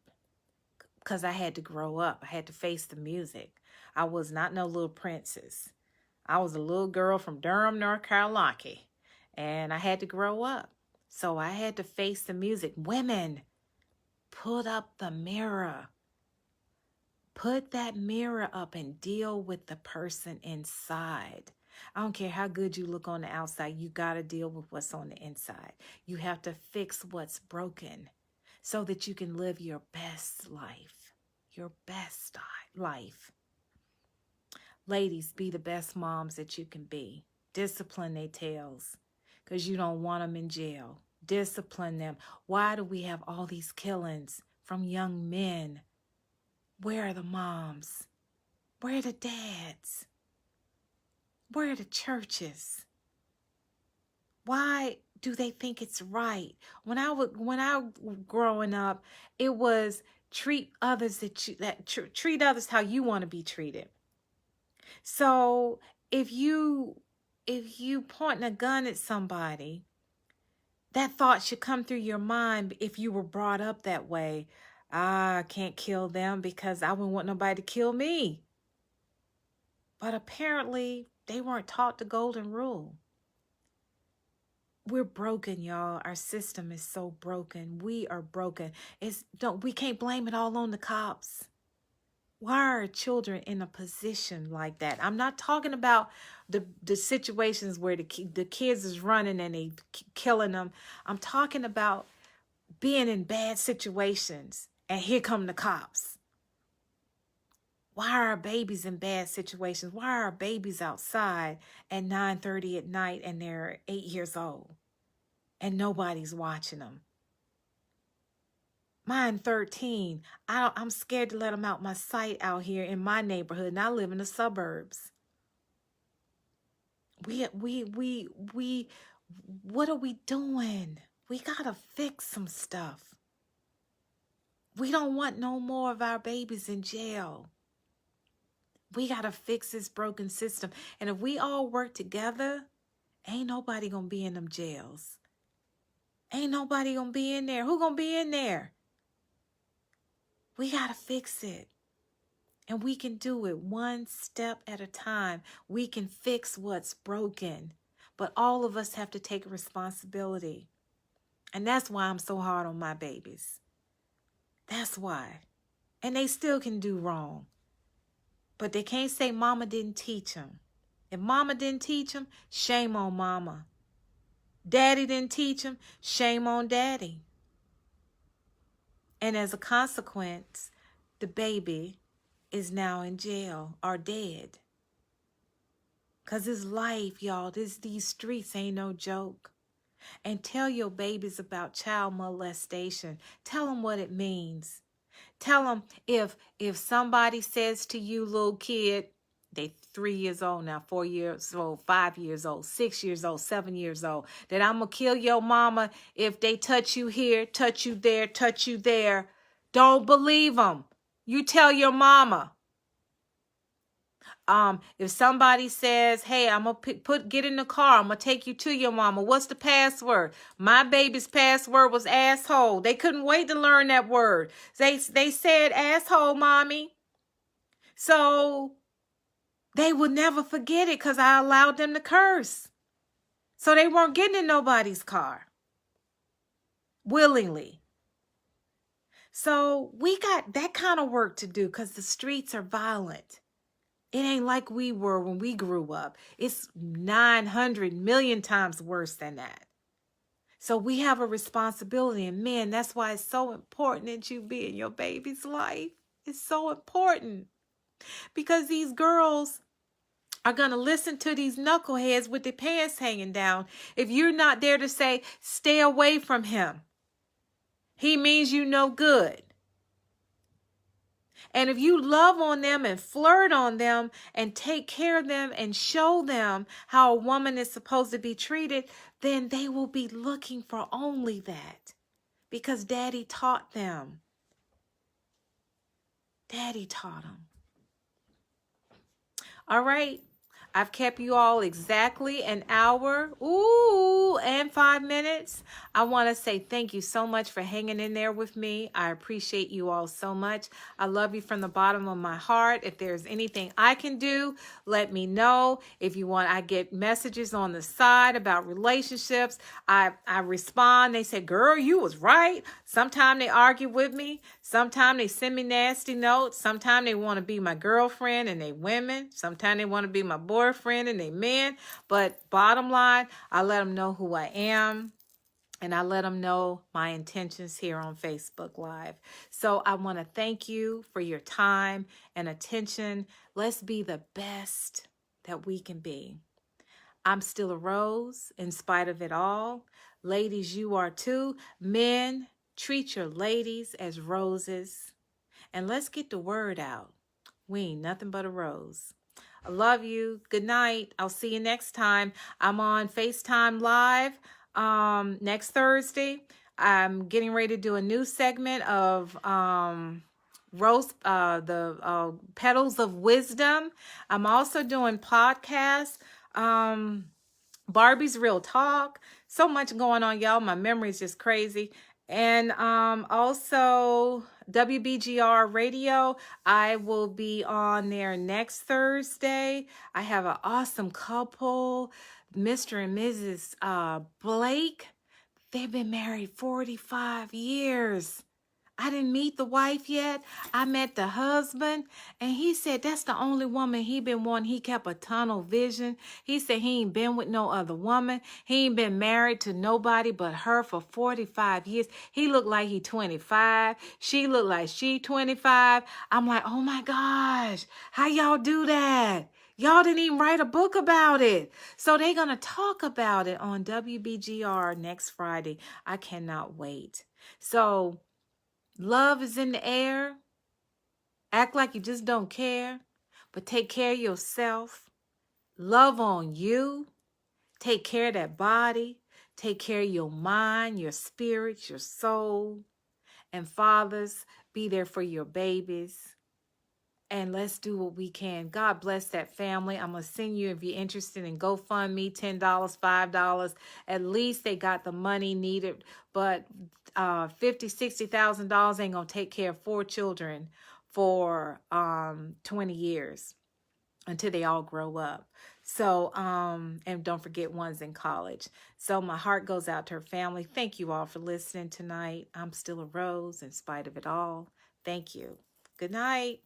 Because I had to grow up. I had to face the music. I was not no little princess. I was a little girl from Durham, North Carolina. And I had to grow up. So I had to face the music. Women, put up the mirror. Put that mirror up and deal with the person inside. I don't care how good you look on the outside. You got to deal with what's on the inside. You have to fix what's broken so that you can live your best life. Your best life. Ladies, be the best moms that you can be. Discipline their tails because you don't want them in jail. Discipline them. Why do we have all these killings from young men? Where are the moms? Where are the dads? Where are the churches? Why do they think it's right? When I was growing up, it was treat others treat others how you want to be treated. So if you pointing a gun at somebody, That thought should come through your mind if you were brought up that way. I can't kill them because I wouldn't want nobody to kill me. But apparently, they weren't taught the golden rule. We're broken, y'all. Our system is so broken. We are broken. We can't blame it all on the cops. Why are children in a position like that? I'm not talking about the situations where the kids is running and they killing them. I'm talking about being in bad situations and here come the cops. Why are our babies in bad situations? Why are our babies outside at 9:30 at night and they're 8 years old and nobody's watching them? Mine 13. I'm scared to let them out my sight out here in my neighborhood, and I live in the suburbs. What are we doing? We gotta fix some stuff. We don't want no more of our babies in jail. We gotta fix this broken system. And if we all work together, ain't nobody gonna be in them jails. Ain't nobody gonna be in there. Who gonna be in there? We gotta fix it. And we can do it one step at a time. We can fix what's broken. But all of us have to take responsibility. And that's why I'm so hard on my babies. That's why. And they still can do wrong. But they can't say mama didn't teach them. If mama didn't teach them, shame on mama. Daddy didn't teach them, shame on daddy. And as a consequence, the baby is now in jail or dead. Because it's life, y'all. These streets ain't no joke. And tell your babies about child molestation. Tell them what it means. Tell them if somebody says to you, little kid, they 3 years old now, 4 years old, 5 years old, 6 years old, 7 years old, that I'm going to kill your mama if they touch you here, touch you there, touch you there. Don't believe them. You tell your mama. If somebody says, hey, I'm going to get in the car, I'm going to take you to your mama. What's the password? My baby's password was asshole. They couldn't wait to learn that word. They said asshole, mommy. So they would never forget it because I allowed them to curse. So they weren't getting in nobody's car willingly. So we got that kind of work to do because the streets are violent. It ain't like we were when we grew up. It's 900 million times worse than that. So we have a responsibility. And men, that's why it's so important that you be in your baby's life. It's so important. Because these girls are going to listen to these knuckleheads with their pants hanging down. If you're not there to say, stay away from him, he means you no good. And if you love on them and flirt on them and take care of them and show them how a woman is supposed to be treated, then they will be looking for only that because daddy taught them. Daddy taught them. All right. I've kept you all exactly an hour, and 5 minutes. I want to say thank you so much for hanging in there with me. I appreciate you all so much. I love you from the bottom of my heart. If there's anything I can do, let me know. If you want, I get messages on the side about relationships. I respond. They say, girl, you was right. Sometimes they argue with me. Sometimes they send me nasty notes. Sometimes they want to be my girlfriend and they women. Sometimes they want to be my boyfriend and they men. But bottom line, I let them know who I am. And I let them know my intentions here on Facebook Live. So I want to thank you for your time and attention. Let's be the best that we can be. I'm still a rose in spite of it all. Ladies, you are too. Men, treat your ladies as roses. And let's get the word out. We ain't nothing but a rose. I love you. Good night. I'll see you next time. I'm on FaceTime Live next Thursday. I'm getting ready to do a new segment of the Petals of Wisdom. I'm also doing podcasts. Barbie's Real Talk. So much going on, y'all. My memory is just crazy. And also WBGR Radio, I will be on there next Thursday. I have an awesome couple, Mr. and Mrs. Blake. They've been married 45 years. I didn't meet the wife yet. I met the husband, and he said that's the only woman he been wanting. He kept a tunnel vision. He said he ain't been with no other woman. He ain't been married to nobody but her for 45 years. He looked like he 25. She looked like she 25. I'm like, oh my gosh, how y'all do that? Y'all didn't even write a book about it. So they're going to talk about it on WBGR next Friday. I cannot wait. So love is in the air. Act like you just don't care, but take care of yourself. Love on you. Take care of that body. Take care of your mind, your spirit, your soul. And fathers, be there for your babies. And let's do what we can. God bless that family. I'm going to send you, if you're interested in GoFundMe, $10, $5. At least they got the money needed. But $50,000, $60,000 ain't going to take care of 4 children for 20 years until they all grow up. So, and don't forget one's in college. So my heart goes out to her family. Thank you all for listening tonight. I'm still a rose in spite of it all. Thank you. Good night.